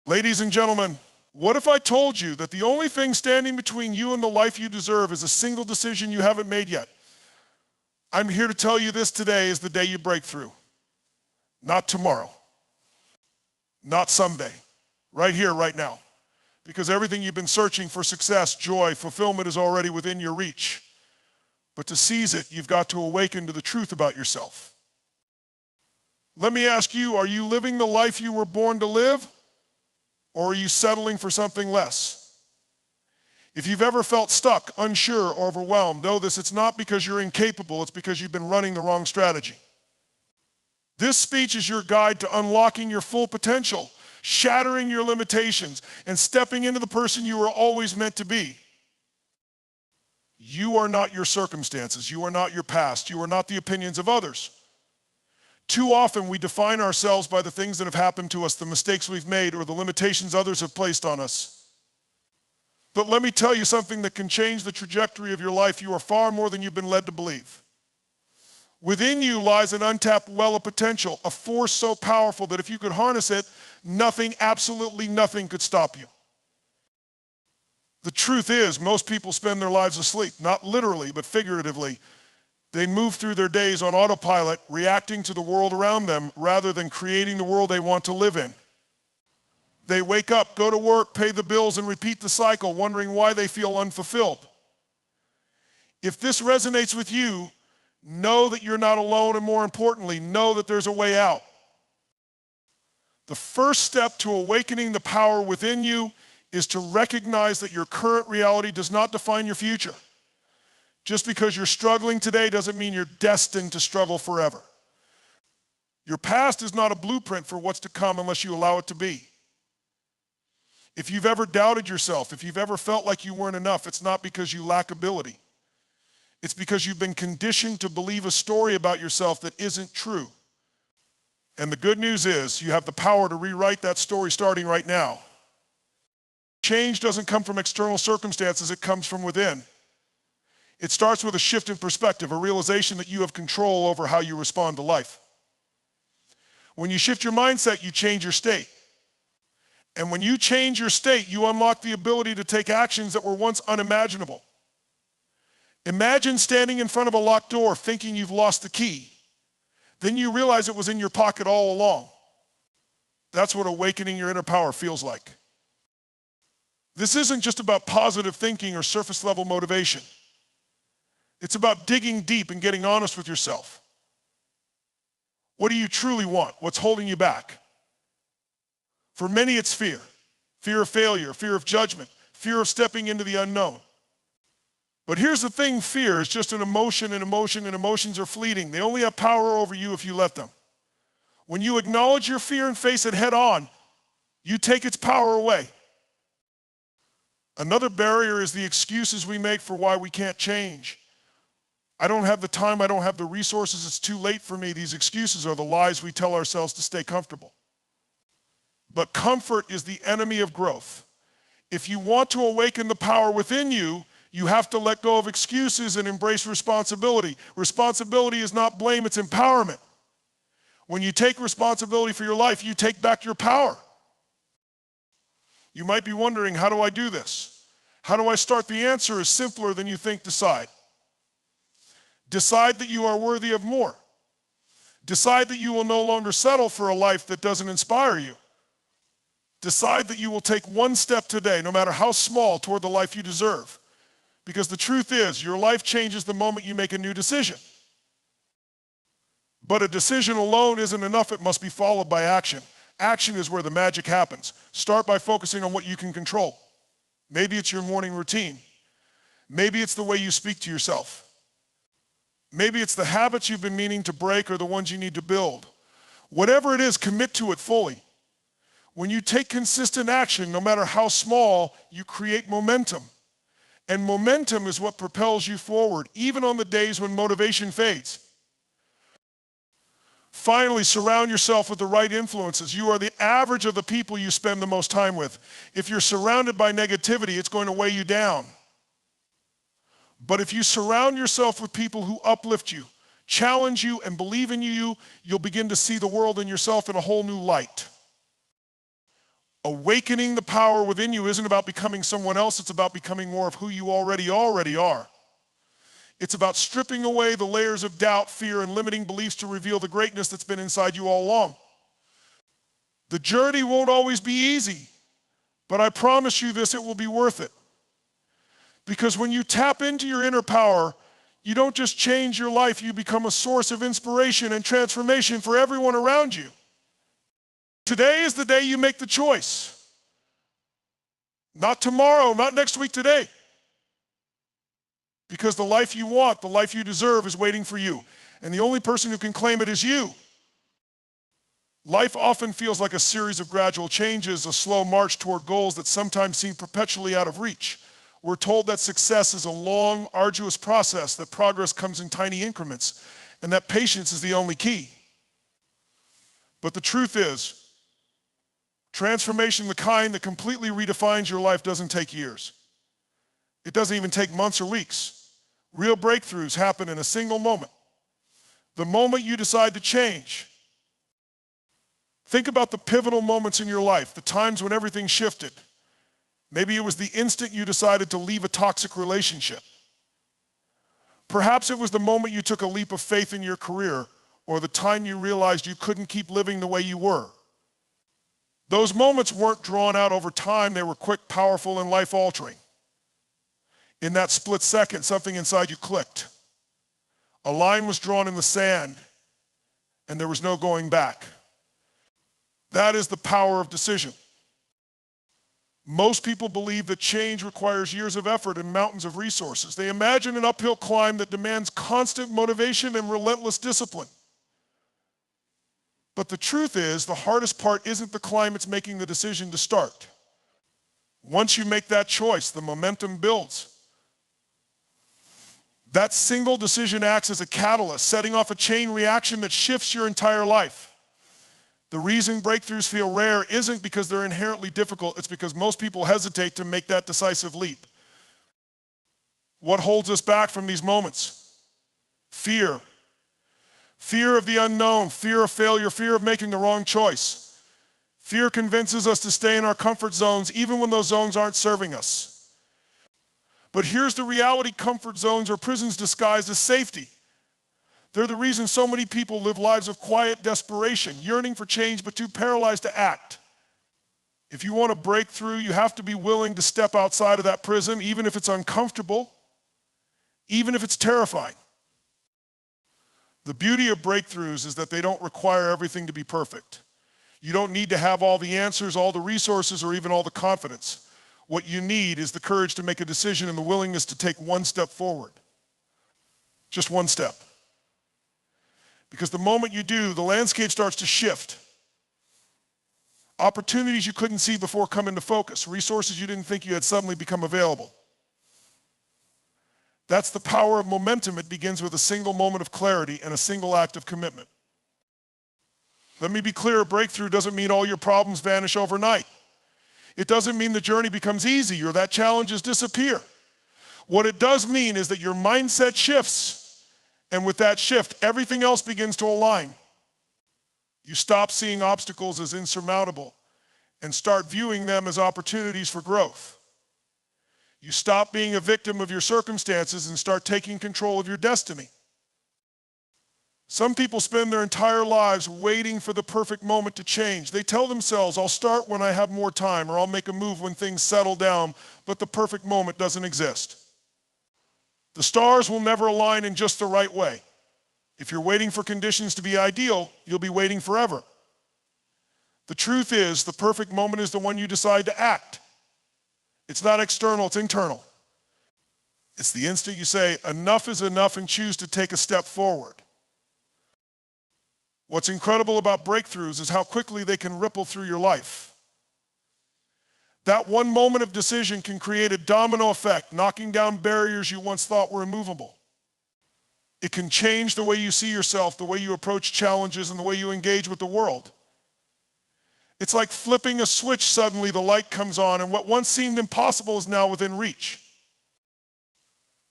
Ladies and gentlemen, what if I told you that the only thing standing between you and the life you deserve is a single decision you haven't made yet? I'm here to tell you this today is the day you break through. Not tomorrow. Not someday. Right here, right now. Because everything you've been searching for, success, joy, fulfillment, is already within your reach. But to seize it, you've got to awaken to the truth about yourself. Let me ask you, are you living the life you were born to live? Or are you settling for something less? If you've ever felt stuck, unsure, or overwhelmed, know this, it's not because you're incapable, it's because you've been running the wrong strategy. This speech is your guide to unlocking your full potential, shattering your limitations, and stepping into the person you were always meant to be. You are not your circumstances. You are not your past. You are not the opinions of others. Too often we define ourselves by the things that have happened to us, the mistakes we've made, or the limitations others have placed on us. But let me tell you something that can change the trajectory of your life. You are far more than you've been led to believe. Within you lies an untapped well of potential, a force so powerful that if you could harness it, nothing, absolutely nothing could stop you. The truth is, most people spend their lives asleep, not literally, but figuratively. They move through their days on autopilot, reacting to the world around them rather than creating the world they want to live in. They wake up, go to work, pay the bills, and repeat the cycle, wondering why they feel unfulfilled. If this resonates with you, know that you're not alone, and more importantly, know that there's a way out. The first step to awakening the power within you is to recognize that your current reality does not define your future. Just because you're struggling today doesn't mean you're destined to struggle forever. Your past is not a blueprint for what's to come unless you allow it to be. If you've ever doubted yourself, if you've ever felt like you weren't enough, it's not because you lack ability. It's because you've been conditioned to believe a story about yourself that isn't true. And the good news is you have the power to rewrite that story starting right now. Change doesn't come from external circumstances, it comes from within. It starts with a shift in perspective, a realization that you have control over how you respond to life. When you shift your mindset, you change your state. And when you change your state, you unlock the ability to take actions that were once unimaginable. Imagine standing in front of a locked door thinking you've lost the key. Then you realize it was in your pocket all along. That's what awakening your inner power feels like. This isn't just about positive thinking or surface level motivation. It's about digging deep and getting honest with yourself. What do you truly want? What's holding you back? For many, it's fear. Fear of failure, fear of judgment, fear of stepping into the unknown. But here's the thing, fear is just an emotion, and emotions are fleeting. They only have power over you if you let them. When you acknowledge your fear and face it head on, you take its power away. Another barrier is the excuses we make for why we can't change. I don't have the time, I don't have the resources, it's too late for me. These excuses are the lies we tell ourselves to stay comfortable. But comfort is the enemy of growth. If you want to awaken the power within you, you have to let go of excuses and embrace responsibility. Responsibility is not blame, it's empowerment. When you take responsibility for your life, you take back your power. You might be wondering, how do I do this? How do I start? The answer is simpler than you think. Decide. Decide that you are worthy of more. Decide that you will no longer settle for a life that doesn't inspire you. Decide that you will take one step today, no matter how small, toward the life you deserve. Because the truth is, your life changes the moment you make a new decision. But a decision alone isn't enough, it must be followed by action. Action is where the magic happens. Start by focusing on what you can control. Maybe it's your morning routine. Maybe it's the way you speak to yourself. Maybe it's the habits you've been meaning to break or the ones you need to build. Whatever it is, commit to it fully. When you take consistent action, no matter how small, you create momentum. And momentum is what propels you forward, even on the days when motivation fades. Finally, surround yourself with the right influences. You are the average of the people you spend the most time with. If you're surrounded by negativity, it's going to weigh you down. But if you surround yourself with people who uplift you, challenge you, and believe in you, you'll begin to see the world and yourself in a whole new light. Awakening the power within you isn't about becoming someone else, it's about becoming more of who you already are. It's about stripping away the layers of doubt, fear, and limiting beliefs to reveal the greatness that's been inside you all along. The journey won't always be easy, but I promise you this, it will be worth it. Because when you tap into your inner power, you don't just change your life, you become a source of inspiration and transformation for everyone around you. Today is the day you make the choice. Not tomorrow, not next week, today. Because the life you want, the life you deserve is waiting for you. And the only person who can claim it is you. Life often feels like a series of gradual changes, a slow march toward goals that sometimes seem perpetually out of reach. We're told that success is a long, arduous process, that progress comes in tiny increments, and that patience is the only key. But the truth is, transformation, the kind that completely redefines your life, doesn't take years. It doesn't even take months or weeks. Real breakthroughs happen in a single moment. The moment you decide to change. Think about the pivotal moments in your life, the times when everything shifted. Maybe it was the instant you decided to leave a toxic relationship. Perhaps it was the moment you took a leap of faith in your career, or the time you realized you couldn't keep living the way you were. Those moments weren't drawn out over time, they were quick, powerful, and life-altering. In that split second, something inside you clicked. A line was drawn in the sand, and there was no going back. That is the power of decision. Most people believe that change requires years of effort and mountains of resources. They imagine an uphill climb that demands constant motivation and relentless discipline. But the truth is, the hardest part isn't the climb, it's making the decision to start. Once you make that choice, the momentum builds. That single decision acts as a catalyst, setting off a chain reaction that shifts your entire life. The reason breakthroughs feel rare isn't because they're inherently difficult, it's because most people hesitate to make that decisive leap. What holds us back from these moments? Fear. Fear of the unknown, fear of failure, fear of making the wrong choice. Fear convinces us to stay in our comfort zones even when those zones aren't serving us. But here's the reality: comfort zones are prisons disguised as safety. They're the reason so many people live lives of quiet desperation, yearning for change but too paralyzed to act. If you want to break through, you have to be willing to step outside of that prison, even if it's uncomfortable, even if it's terrifying. The beauty of breakthroughs is that they don't require everything to be perfect. You don't need to have all the answers, all the resources, or even all the confidence. What you need is the courage to make a decision and the willingness to take one step forward. Just one step. Because the moment you do, the landscape starts to shift. Opportunities you couldn't see before come into focus. Resources you didn't think you had suddenly become available. That's the power of momentum. It begins with a single moment of clarity and a single act of commitment. Let me be clear, a breakthrough doesn't mean all your problems vanish overnight. It doesn't mean the journey becomes easy or that challenges disappear. What it does mean is that your mindset shifts. And with that shift, everything else begins to align. You stop seeing obstacles as insurmountable and start viewing them as opportunities for growth. You stop being a victim of your circumstances and start taking control of your destiny. Some people spend their entire lives waiting for the perfect moment to change. They tell themselves, I'll start when I have more time, or I'll make a move when things settle down, but the perfect moment doesn't exist. The stars will never align in just the right way. If you're waiting for conditions to be ideal, you'll be waiting forever. The truth is, the perfect moment is the one you decide to act. It's not external, it's internal. It's the instant you say, enough is enough, and choose to take a step forward. What's incredible about breakthroughs is how quickly they can ripple through your life. That one moment of decision can create a domino effect, knocking down barriers you once thought were immovable. It can change the way you see yourself, the way you approach challenges, and the way you engage with the world. It's like flipping a switch. Suddenly the light comes on, and what once seemed impossible is now within reach.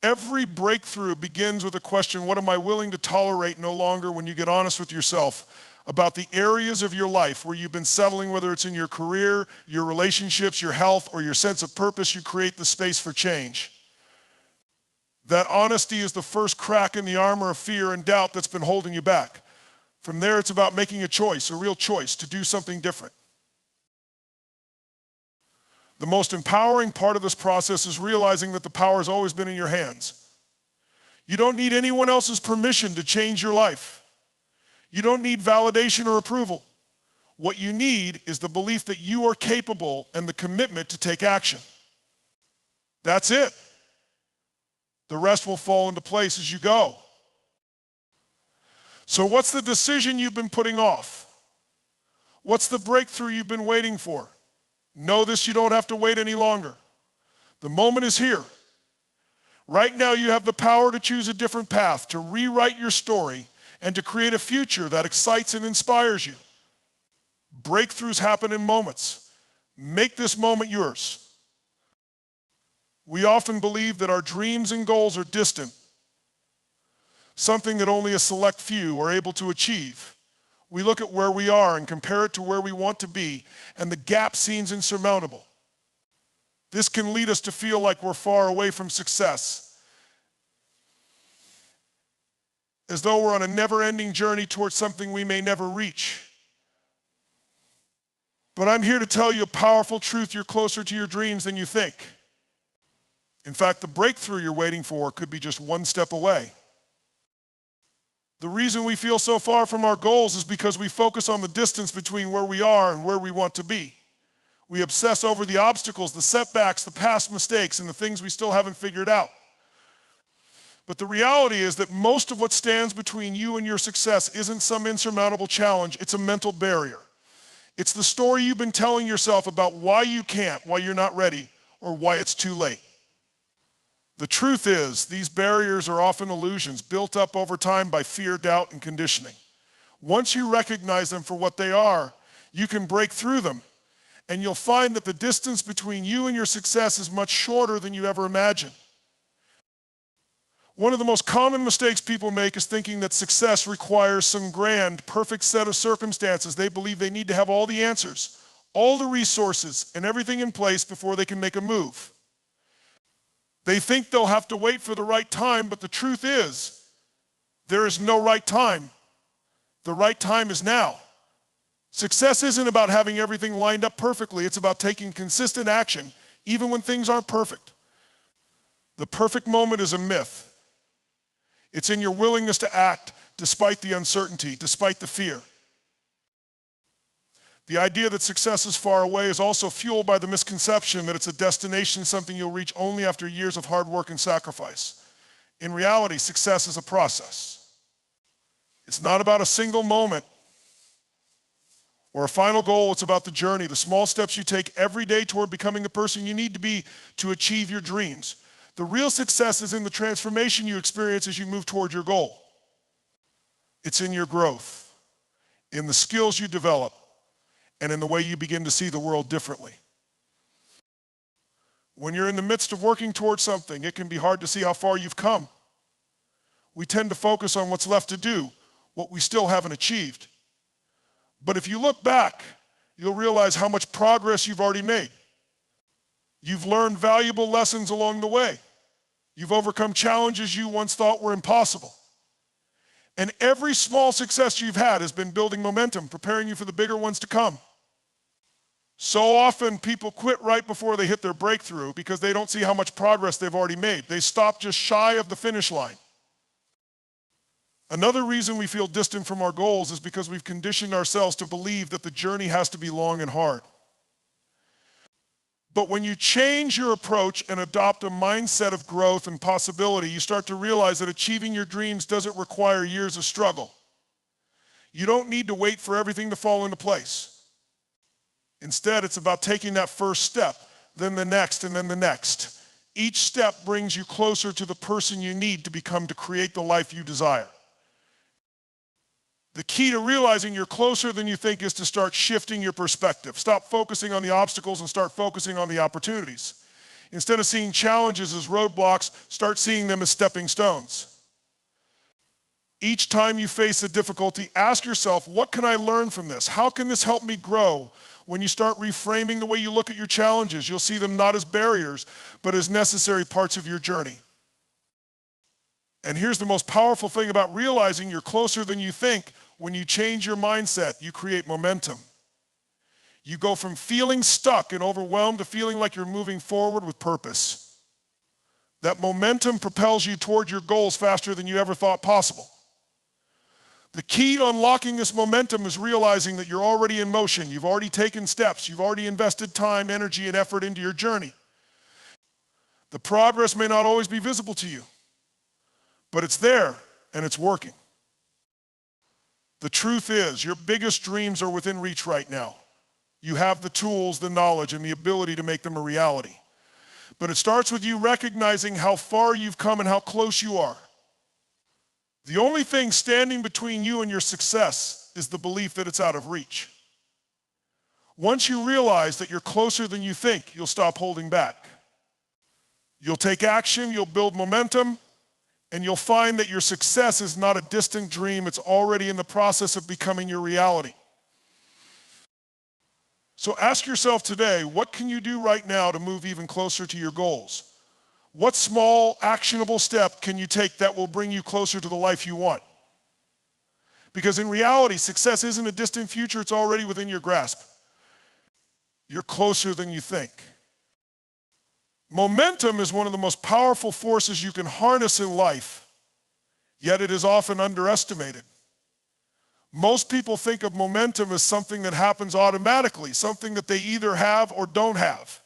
Every breakthrough begins with a question: what am I willing to tolerate no longer? When you get honest with yourself, about the areas of your life where you've been settling, whether it's in your career, your relationships, your health, or your sense of purpose. You create the space for change. That honesty is the first crack in the armor of fear and doubt that's been holding you back. From there, it's about making a choice, a real choice, to do something different. The most empowering part of this process is realizing that the power has always been in your hands. You don't need anyone else's permission to change your life. You don't need validation or approval. What you need is the belief that you are capable and the commitment to take action. That's it. The rest will fall into place as you go. So what's the decision you've been putting off? What's the breakthrough you've been waiting for? Know this, you don't have to wait any longer. The moment is here. Right now you have the power to choose a different path, to rewrite your story, and to create a future that excites and inspires you. Breakthroughs happen in moments. Make this moment yours. We often believe that our dreams and goals are distant, something that only a select few are able to achieve. We look at where we are and compare it to where we want to be, and the gap seems insurmountable. This can lead us to feel like we're far away from success, as though we're on a never-ending journey towards something we may never reach. But I'm here to tell you a powerful truth: you're closer to your dreams than you think. In fact, the breakthrough you're waiting for could be just one step away. The reason we feel so far from our goals is because we focus on the distance between where we are and where we want to be. We obsess over the obstacles, the setbacks, the past mistakes, and the things we still haven't figured out. But the reality is that most of what stands between you and your success isn't some insurmountable challenge, it's a mental barrier. It's the story you've been telling yourself about why you can't, why you're not ready, or why it's too late. The truth is, these barriers are often illusions built up over time by fear, doubt, and conditioning. Once you recognize them for what they are, you can break through them, and you'll find that the distance between you and your success is much shorter than you ever imagined. One of the most common mistakes people make is thinking that success requires some grand, perfect set of circumstances. They believe they need to have all the answers, all the resources, and everything in place before they can make a move. They think they'll have to wait for the right time, but the truth is, there is no right time. The right time is now. Success isn't about having everything lined up perfectly. It's about taking consistent action, even when things aren't perfect. The perfect moment is a myth. It's in your willingness to act despite the uncertainty, despite the fear. The idea that success is far away is also fueled by the misconception that it's a destination, something you'll reach only after years of hard work and sacrifice. In reality, success is a process. It's not about a single moment or a final goal. It's about the journey, the small steps you take every day toward becoming the person you need to be to achieve your dreams. The real success is in the transformation you experience as you move toward your goal. It's in your growth, in the skills you develop, and in the way you begin to see the world differently. When you're in the midst of working towards something, it can be hard to see how far you've come. We tend to focus on what's left to do, what we still haven't achieved. But if you look back, you'll realize how much progress you've already made. You've learned valuable lessons along the way. You've overcome challenges you once thought were impossible. And every small success you've had has been building momentum, preparing you for the bigger ones to come. So often people quit right before they hit their breakthrough because they don't see how much progress they've already made. They stop just shy of the finish line. Another reason we feel distant from our goals is because we've conditioned ourselves to believe that the journey has to be long and hard. But when you change your approach and adopt a mindset of growth and possibility, you start to realize that achieving your dreams doesn't require years of struggle. You don't need to wait for everything to fall into place. Instead, it's about taking that first step, then the next, and then the next. Each step brings you closer to the person you need to become to create the life you desire. The key to realizing you're closer than you think is to start shifting your perspective. Stop focusing on the obstacles and start focusing on the opportunities. Instead of seeing challenges as roadblocks, start seeing them as stepping stones. Each time you face a difficulty, ask yourself, what can I learn from this? How can this help me grow? When you start reframing the way you look at your challenges, you'll see them not as barriers, but as necessary parts of your journey. And here's the most powerful thing about realizing you're closer than you think. When you change your mindset, you create momentum. You go from feeling stuck and overwhelmed to feeling like you're moving forward with purpose. That momentum propels you toward your goals faster than you ever thought possible. The key to unlocking this momentum is realizing that you're already in motion. You've already taken steps. You've already invested time, energy, and effort into your journey. The progress may not always be visible to you, but it's there and it's working. The truth is, your biggest dreams are within reach right now. You have the tools, the knowledge, and the ability to make them a reality. But it starts with you recognizing how far you've come and how close you are. The only thing standing between you and your success is the belief that it's out of reach. Once you realize that you're closer than you think, you'll stop holding back. You'll take action, you'll build momentum, and you'll find that your success is not a distant dream, it's already in the process of becoming your reality. So ask yourself today, what can you do right now to move even closer to your goals? What small, actionable step can you take that will bring you closer to the life you want? Because in reality, success isn't a distant future, it's already within your grasp. You're closer than you think. Momentum is one of the most powerful forces you can harness in life, yet it is often underestimated. Most people think of momentum as something that happens automatically, something that they either have or don't have.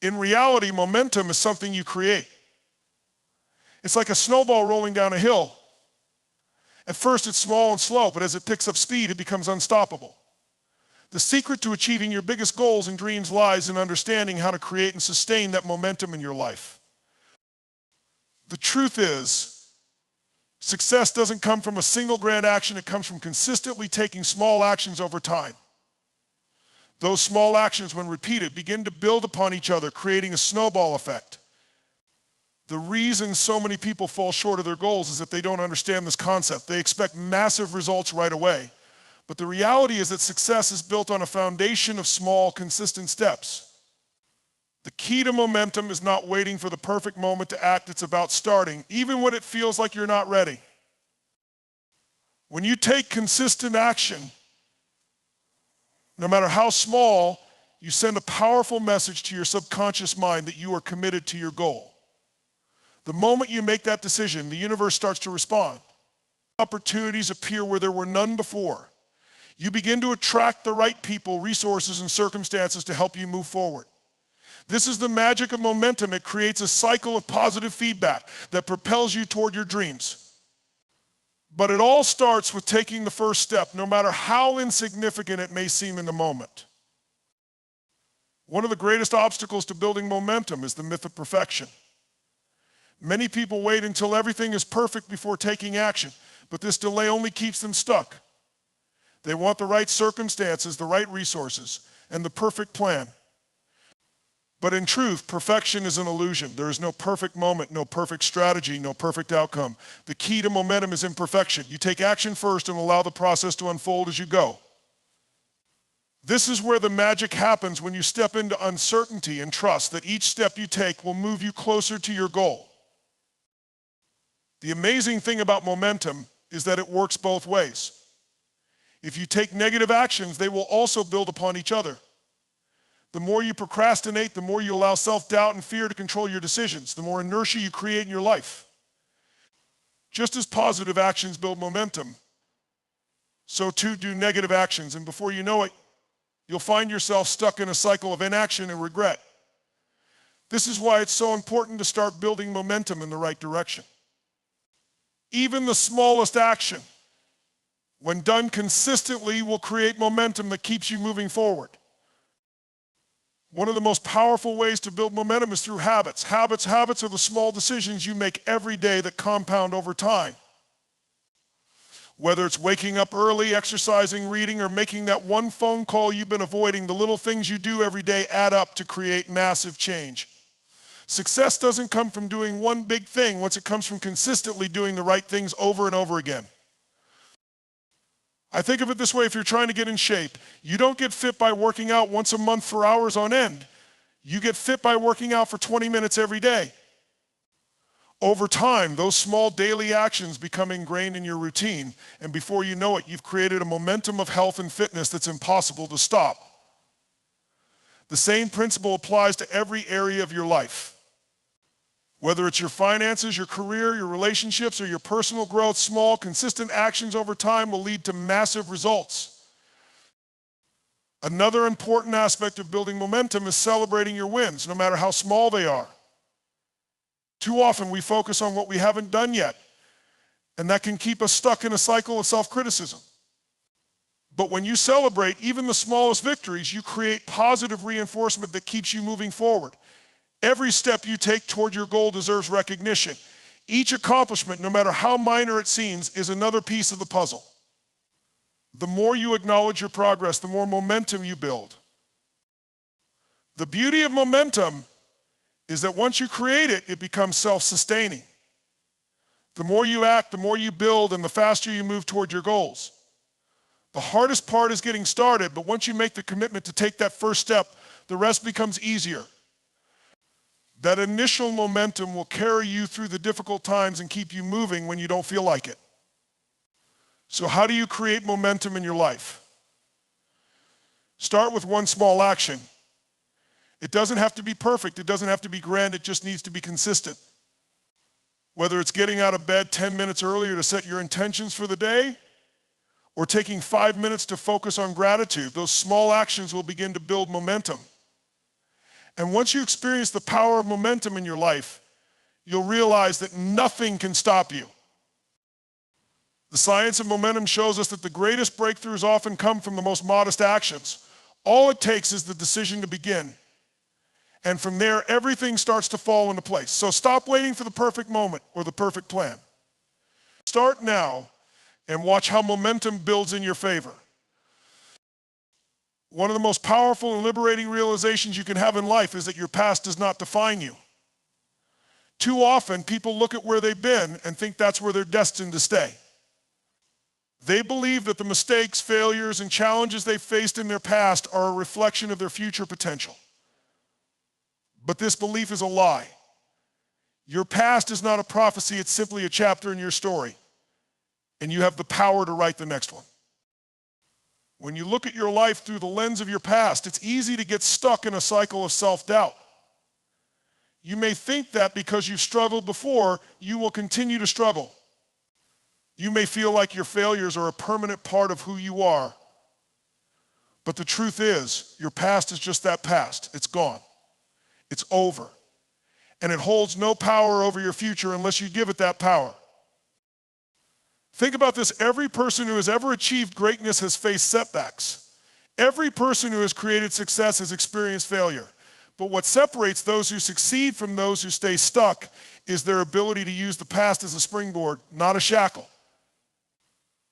In reality, momentum is something you create. It's like a snowball rolling down a hill. At first it's small and slow, but as it picks up speed, it becomes unstoppable. The secret to achieving your biggest goals and dreams lies in understanding how to create and sustain that momentum in your life. The truth is, success doesn't come from a single grand action, it comes from consistently taking small actions over time. Those small actions, when repeated, begin to build upon each other, creating a snowball effect. The reason so many people fall short of their goals is that they don't understand this concept. They expect massive results right away. But the reality is that success is built on a foundation of small, consistent steps. The key to momentum is not waiting for the perfect moment to act, it's about starting, even when it feels like you're not ready. When you take consistent action, no matter how small, you send a powerful message to your subconscious mind that you are committed to your goal. The moment you make that decision, the universe starts to respond. Opportunities appear where there were none before. You begin to attract the right people, resources, and circumstances to help you move forward. This is the magic of momentum. It creates a cycle of positive feedback that propels you toward your dreams. But it all starts with taking the first step, no matter how insignificant it may seem in the moment. One of the greatest obstacles to building momentum is the myth of perfection. Many people wait until everything is perfect before taking action, but this delay only keeps them stuck. They want the right circumstances, the right resources, and the perfect plan. But in truth, perfection is an illusion. There is no perfect moment, no perfect strategy, no perfect outcome. The key to momentum is imperfection. You take action first and allow the process to unfold as you go. This is where the magic happens, when you step into uncertainty and trust that each step you take will move you closer to your goal. The amazing thing about momentum is that it works both ways. If you take negative actions, they will also build upon each other. The more you procrastinate, the more you allow self-doubt and fear to control your decisions, the more inertia you create in your life. Just as positive actions build momentum, so too do negative actions, and before you know it, you'll find yourself stuck in a cycle of inaction and regret. This is why it's so important to start building momentum in the right direction. Even the smallest action, when done consistently, will create momentum that keeps you moving forward. One of the most powerful ways to build momentum is through habits. Habits are the small decisions you make every day that compound over time. Whether it's waking up early, exercising, reading, or making that one phone call you've been avoiding, the little things you do every day add up to create massive change. Success doesn't come from doing one big thing. Once it comes from consistently doing the right things over and over again. I think of it this way: if you're trying to get in shape, you don't get fit by working out once a month for hours on end. You get fit by working out for 20 minutes every day. Over time, those small daily actions become ingrained in your routine, and before you know it, you've created a momentum of health and fitness that's impossible to stop. The same principle applies to every area of your life. Whether it's your finances, your career, your relationships, or your personal growth, small, consistent actions over time will lead to massive results. Another important aspect of building momentum is celebrating your wins, no matter how small they are. Too often we focus on what we haven't done yet, and that can keep us stuck in a cycle of self-criticism. But when you celebrate even the smallest victories, you create positive reinforcement that keeps you moving forward. Every step you take toward your goal deserves recognition. Each accomplishment, no matter how minor it seems, is another piece of the puzzle. The more you acknowledge your progress, the more momentum you build. The beauty of momentum is that once you create it, it becomes self-sustaining. The more you act, the more you build, and the faster you move toward your goals. The hardest part is getting started, but once you make the commitment to take that first step, the rest becomes easier. That initial momentum will carry you through the difficult times and keep you moving when you don't feel like it. So how do you create momentum in your life? Start with one small action. It doesn't have to be perfect. It doesn't have to be grand. It just needs to be consistent. Whether it's getting out of bed 10 minutes earlier to set your intentions for the day, or taking 5 minutes to focus on gratitude, those small actions will begin to build momentum. And once you experience the power of momentum in your life, you'll realize that nothing can stop you. The science of momentum shows us that the greatest breakthroughs often come from the most modest actions. All it takes is the decision to begin. And from there, everything starts to fall into place. So stop waiting for the perfect moment or the perfect plan. Start now and watch how momentum builds in your favor. One of the most powerful and liberating realizations you can have in life is that your past does not define you. Too often, people look at where they've been and think that's where they're destined to stay. They believe that the mistakes, failures, and challenges they faced in their past are a reflection of their future potential. But this belief is a lie. Your past is not a prophecy, it's simply a chapter in your story. And you have the power to write the next one. When you look at your life through the lens of your past, it's easy to get stuck in a cycle of self-doubt. You may think that because you've struggled before, you will continue to struggle. You may feel like your failures are a permanent part of who you are. But the truth is, your past is just that past. It's gone. It's over. And it holds no power over your future unless you give it that power. Think about this. Every person who has ever achieved greatness has faced setbacks. Every person who has created success has experienced failure. But what separates those who succeed from those who stay stuck is their ability to use the past as a springboard, not a shackle.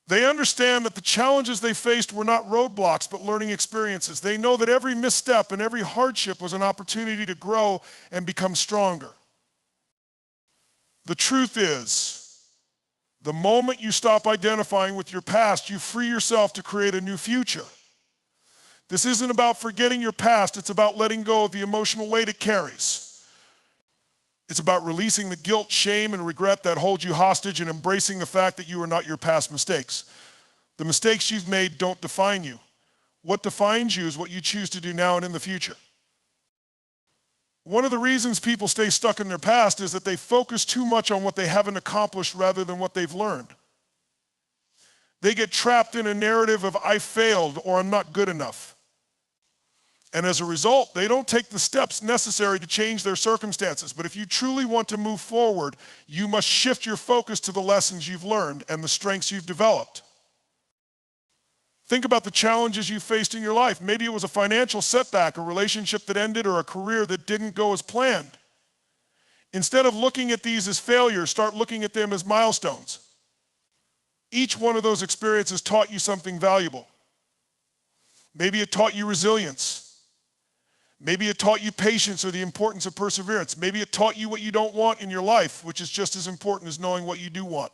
They understand that the challenges they faced were not roadblocks, but learning experiences. They know that every misstep and every hardship was an opportunity to grow and become stronger. The truth is, the moment you stop identifying with your past, you free yourself to create a new future. This isn't about forgetting your past, it's about letting go of the emotional weight it carries. It's about releasing the guilt, shame, and regret that hold you hostage and embracing the fact that you are not your past mistakes. The mistakes you've made don't define you. What defines you is what you choose to do now and in the future. One of the reasons people stay stuck in their past is that they focus too much on what they haven't accomplished rather than what they've learned. They get trapped in a narrative of I failed or I'm not good enough. And as a result, they don't take the steps necessary to change their circumstances. But if you truly want to move forward, you must shift your focus to the lessons you've learned and the strengths you've developed. Think about the challenges you faced in your life. Maybe it was a financial setback, a relationship that ended, or a career that didn't go as planned. Instead of looking at these as failures, start looking at them as milestones. Each one of those experiences taught you something valuable. Maybe it taught you resilience. Maybe it taught you patience or the importance of perseverance. Maybe it taught you what you don't want in your life, which is just as important as knowing what you do want.